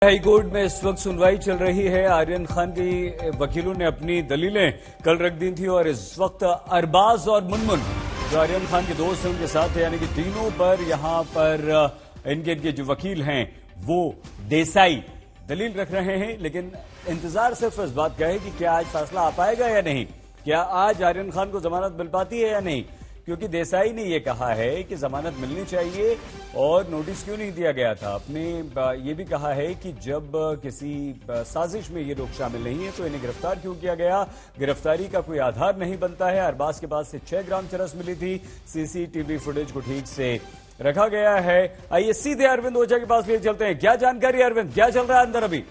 High court में इस वक्त सुनवाई चल रही है। आर्यन खान के वकीलों ने अपनी दलीलें कल रख दी थी और इस वक्त अरबाज और मुनमुन जो आर्यन खान के दोस्त हैं उनके साथ है, यानी कि तीनों पर यहां पर इनके जो वकील हैं वो देसाई दलील रख रहे हैं। लेकिन इंतजार सिर्फ इस बात का है कि क्या आज फैसला आ पाएगा या नहीं, क्या आज आर्यन खान को जमानत मिल पाती है या नहीं, क्योंकि देसाई ने यह कहा है कि जमानत मिलनी चाहिए और नोटिस क्यों नहीं दिया गया था। अपने ये भी कहा है कि जब किसी साजिश में ये लोग शामिल नहीं है तो इन्हें गिरफ्तार क्यों किया गया, गिरफ्तारी का कोई आधार नहीं बनता है। अरबाज के पास से 6 ग्राम चरस मिली थी, सीसीटीवी फुटेज को ठीक से रखा गया है। आइए सीधे अरविंद ओझा के पास ले चलते हैं। क्या जानकारी अरविंद, क्या चल रहा है अंदर अभी?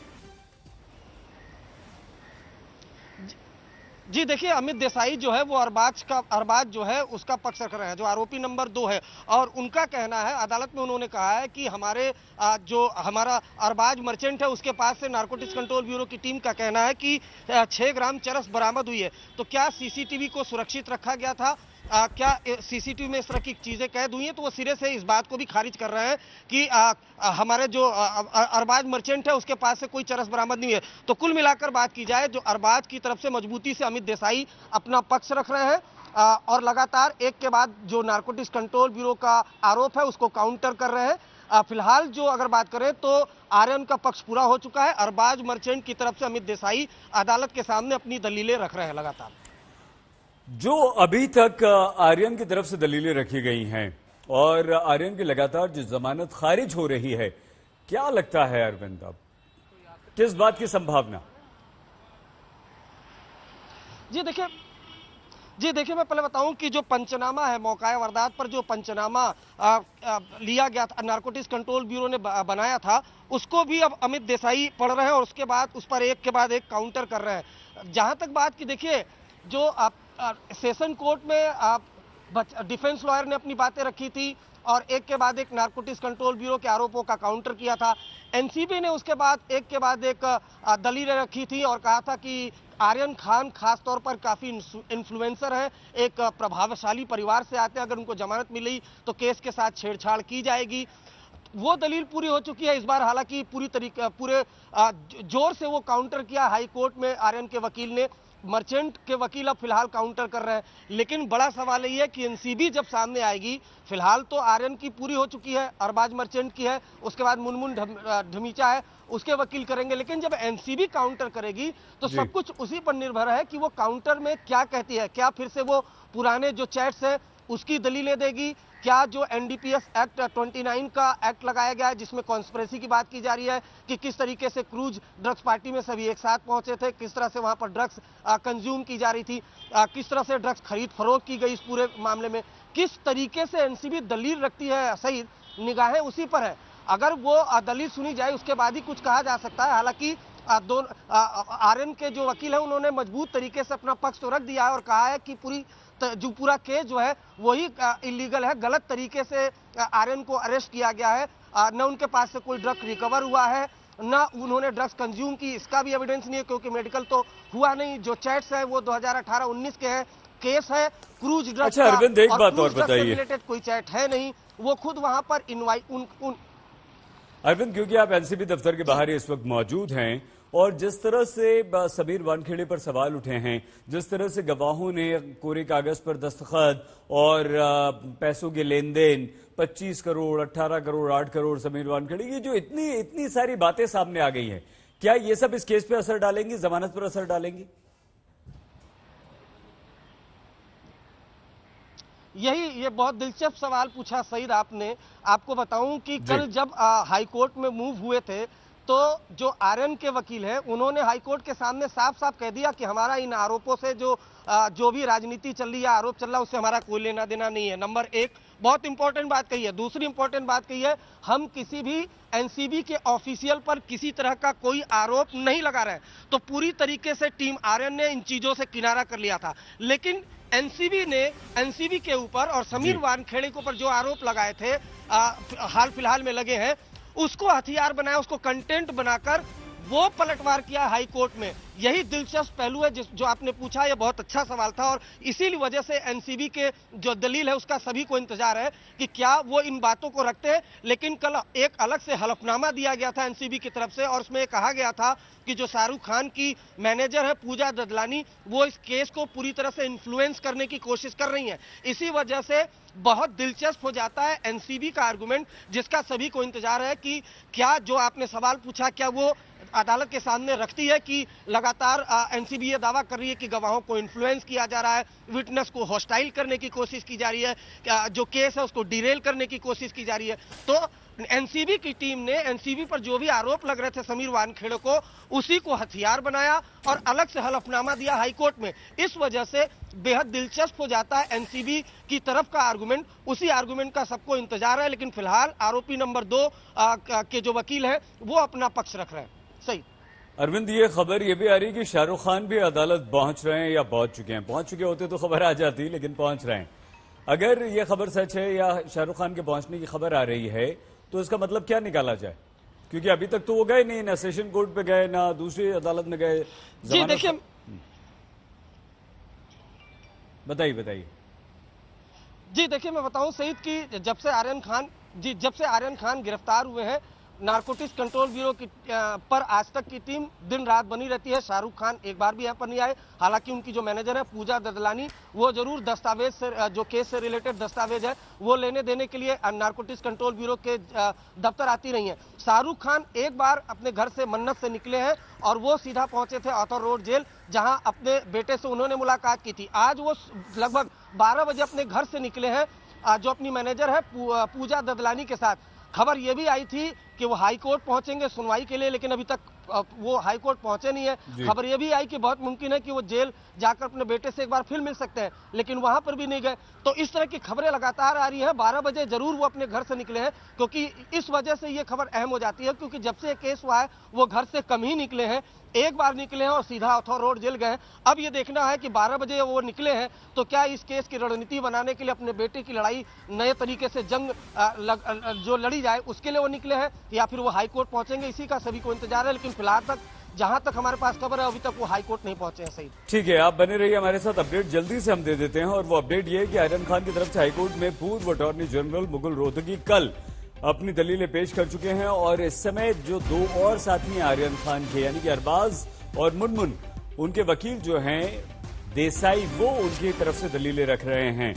जी देखिए, अमित देसाई जो है वो अरबाज जो है उसका पक्ष रख रहे हैं, जो आरोपी नंबर 2 है। और उनका कहना है, अदालत में उन्होंने कहा है कि हमारा अरबाज मर्चेंट है उसके पास से नारकोटिक्स कंट्रोल ब्यूरो की टीम का कहना है कि 6 ग्राम चरस बरामद हुई है। तो क्या सीसीटीवी को सुरक्षित रखा गया था, क्या सीसीटीवी में इस तरह की चीजें कैद हुई हैं? तो वो सिरे से इस बात को भी खारिज कर रहे हैं कि हमारे जो अरबाज मर्चेंट है उसके पास से कोई चरस बरामद नहीं है। तो कुल मिलाकर बात की जाए, जो अरबाज की तरफ से मजबूती से अमित देसाई अपना पक्ष रख रहे हैं और लगातार एक के बाद जो नारकोटिक्स कंट्रोल ब्यूरो का आरोप है उसको काउंटर कर रहे हैं। फिलहाल जो अगर बात करें तो आर्यन का पक्ष पूरा हो चुका है। अरबाज मर्चेंट की तरफ से अमित देसाई अदालत के सामने अपनी दलीलें रख रहे हैं लगातार। जो अभी तक आर्यन की तरफ से दलीलें रखी गई हैं और आर्यन की लगातार जो जमानत खारिज हो रही है, क्या लगता है अरविंद, अब किस बात की संभावना? जी देखिए मैं पहले बताऊं कि जो पंचनामा है, मौका वारदात पर जो पंचनामा लिया गया था, नारकोटिक्स कंट्रोल ब्यूरो ने बनाया था, उसको भी अब अमित देसाई पढ़ रहे हैं और उसके बाद उस पर एक के बाद एक काउंटर कर रहे हैं। जहां तक बात की, देखिए जो सेशन कोर्ट में डिफेंस लॉयर ने अपनी बातें रखी थी और एक के बाद एक नारकोटिक्स कंट्रोल ब्यूरो के आरोपों का काउंटर किया था। एनसीबी ने उसके बाद एक दलीलें रखी थी और कहा था कि आर्यन खान खास तौर पर काफी इन्फ्लुएंसर है, एक प्रभावशाली परिवार से आते हैं, अगर उनको जमानत मिली तो केस के साथ छेड़छाड़ की जाएगी। वो दलील पूरी हो चुकी है इस बार, हालांकि पूरे जोर से वो काउंटर किया हाई कोर्ट में आर्यन के वकील ने। मर्चेंट के वकील अब फिलहाल काउंटर कर रहे हैं, लेकिन बड़ा सवाल ये है कि एनसीबी जब सामने आएगी, फिलहाल तो आर्यन की पूरी हो चुकी है, अरबाज मर्चेंट की है, उसके बाद मुनमुन धमीचा है, उसके वकील करेंगे। लेकिन जब एनसीबी काउंटर करेगी तो सब कुछ उसी पर निर्भर है कि वो काउंटर में क्या कहती है। क्या फिर से वो पुराने जो चैट्स है उसकी दलीलें देगी? क्या जो एनडीपीएस एक्ट 29 का एक्ट लगाया गया है जिसमें कॉन्स्पिरेसी की बात की जा रही है कि किस तरीके से क्रूज ड्रग्स पार्टी में सभी एक साथ पहुंचे थे, किस तरह से वहां पर ड्रग्स कंज्यूम की जा रही थी, किस तरह से ड्रग्स खरीद फरोख्त की गई, इस पूरे मामले में किस तरीके से एनसीबी दलील रखती है, सही निगाहें उसी पर है। अगर वो दलील सुनी जाए उसके बाद ही कुछ कहा जा सकता है। हालांकि आर्यन के जो वकील है उन्होंने मजबूत तरीके से अपना पक्ष तो रख दिया है और कहा है कि पूरा केस जो है वही इलीगल है, गलत तरीके से आर्यन को अरेस्ट किया गया है। न उनके पास से कोई ड्रग रिकवर हुआ है, न उन्होंने ड्रग्स कंज्यूम की, इसका भी एविडेंस नहीं है क्योंकि मेडिकल तो हुआ नहीं। जो चैट्स है वो 2018-19 के हैं, केस है क्रूज ड्रग्स अच्छा अरविंद, एक बात और बताइए, रिलेटेड कोई चैट है नहीं, वो खुद वहां पर अरविंद, क्योंकि आप एनसीबी दफ्तर के बाहर इस वक्त मौजूद हैं और जिस तरह से समीर वानखेड़े पर सवाल उठे हैं, जिस तरह से गवाहों ने कोरे कागज पर दस्तखत और पैसों के लेन देन 25 करोड़ 18 करोड़ 8 करोड़ समीर वानखेड़े, ये जो इतनी सारी बातें सामने आ गई हैं, क्या ये सब इस केस पे असर डालेंगी, जमानत पर असर डालेंगी? ये बहुत दिलचस्प सवाल पूछा सईद आपने। आपको बताऊं कि कल जब हाई कोर्ट में मूव हुए थे तो जो आर्यन के वकील हैं उन्होंने हाई कोर्ट के सामने साफ साफ कह दिया कि हमारा इन आरोपों से जो भी राजनीति चल रही है, आरोप चल रहा है, उससे हमारा कोई लेना देना नहीं है। नंबर एक, बहुत इंपॉर्टेंट बात कही है। दूसरी इंपॉर्टेंट बात कही है, हम किसी भी एनसीबी के ऑफिशियल पर किसी तरह का कोई आरोप नहीं लगा रहे। तो पूरी तरीके से टीम आर्यन ने इन चीजों से किनारा कर लिया था। लेकिन एनसीबी के ऊपर और समीर वानखेड़े के ऊपर जो आरोप लगाए थे हाल फिलहाल में लगे हैं, उसको हथियार बनाया, उसको कंटेंट बनाकर वो पलटवार किया हाई कोर्ट में। यही दिलचस्प पहलू है जो आपने पूछा, ये बहुत अच्छा सवाल था और इसीलिए वजह से एनसीबी के जो दलील है उसका सभी को इंतजार है कि क्या वो इन बातों को रखते हैं। लेकिन कल एक अलग से हलफनामा दिया गया था एनसीबी की तरफ से और उसमें कहा गया था कि जो शाहरुख खान की मैनेजर है पूजा ददलानी, वो इस केस को पूरी तरह से इन्फ्लुएंस करने की कोशिश कर रही है। इसी वजह से बहुत दिलचस्प हो जाता है एनसीबी का आर्गुमेंट, जिसका सभी को इंतजार है कि क्या जो आपने सवाल पूछा क्या वो अदालत के सामने रखती है कि लगातार एनसीबी ये दावा कर रही है कि गवाहों को इन्फ्लुएंस किया जा रहा है, विटनेस को हॉस्टाइल करने की कोशिश की जा रही है, जो केस है उसको डिरेल करने की कोशिश की जा रही है। तो एनसीबी की टीम ने एनसीबी पर जो भी आरोप लग रहे थे समीर वानखेड़े को, उसी को हथियार बनाया और अलग से हलफनामा दिया हाईकोर्ट में। इस वजह से बेहद दिलचस्प हो जाता है एनसीबी की तरफ का आर्गुमेंट। उसी आर्गुमेंट का सबको इंतजार है, लेकिन फिलहाल आरोपी नंबर 2 के जो वकील हैं वो अपना पक्ष रख रहे हैं। सही अरविंद, ये खबर ये भी आ रही है कि शाहरुख खान भी अदालत पहुंच रहे हैं या पहुंच चुके हैं। पहुंच चुके होते तो खबर आ जाती, लेकिन पहुंच रहे हैं। अगर ये खबर सच है या शाहरुख खान के पहुंचने की खबर आ रही है तो इसका मतलब क्या निकाला जाए? क्योंकि अभी तक तो वो गए नहीं, ना सेशन कोर्ट पे गए ना दूसरी अदालत में गए। जी देखिए, बताइए। जी देखिए, मैं बताऊं सईद कि जब से आर्यन खान गिरफ्तार हुए हैं, नारकोटिक्स कंट्रोल ब्यूरो की पर आज तक की टीम दिन रात बनी रहती है। शाहरुख खान एक बार भी यहाँ पर नहीं आए। हालांकि उनकी जो मैनेजर है पूजा ददलानी, वो जरूर दस्तावेज से जो केस से रिलेटेड दस्तावेज है वो लेने देने के लिए नारकोटिक्स कंट्रोल ब्यूरो के दफ्तर आती रही हैं। शाहरुख खान एक बार अपने घर से मन्नत से निकले हैं और वो सीधा पहुंचे थे ऑथर रोड जेल, जहां अपने बेटे से उन्होंने मुलाकात की थी। आज वो लगभग 12 बजे अपने घर से निकले हैं, जो अपनी मैनेजर है पूजा ददलानी के साथ। खबर यह भी आई थी कि वो हाई कोर्ट पहुंचेंगे सुनवाई के लिए, लेकिन अभी तक वो हाई कोर्ट पहुंचे नहीं है। खबर यह भी आई कि बहुत मुमकिन है कि वो जेल जाकर अपने बेटे से एक बार फिर मिल सकते हैं, लेकिन वहां पर भी नहीं गए। तो इस तरह की खबरें लगातार आ रही हैं। 12 बजे जरूर वो अपने घर से निकले हैं, क्योंकि इस वजह से ये खबर अहम हो जाती है, क्योंकि जब से ये केस हुआ है वो घर से कम ही निकले हैं। एक बार निकले हैं और सीधा ऑथर रोड जेल गए। अब ये देखना है कि 12 बजे वो निकले हैं तो क्या इस केस की रणनीति बनाने के लिए अपने बेटे की लड़ाई नए तरीके से जंग जो लड़ी जाए उसके लिए वो निकले हैं, या फिर वो हाई कोर्ट पहुंचेंगे। इसी का सभी को इंतजार है, लेकिन फिलहाल तक जहां तक हमारे पास खबर है अभी तक वो हाई कोर्ट नहीं पहुंचे हैं। सही ठीक है, आप बने रहिए हमारे साथ। अपडेट जल्दी से हम दे देते हैं और वो अपडेट ये है कि आर्यन खान की तरफ से हाईकोर्ट में पूर्व अटॉर्नी जनरल मुकुल रोहतगी कल अपनी दलीलें पेश कर चुके हैं और इस समय जो 2 और साथी हैं आर्यन खान के, यानी कि अरबाज और मुनमुन, उनके वकील जो हैं देसाई, वो उनकी तरफ से दलीलें रख रहे हैं।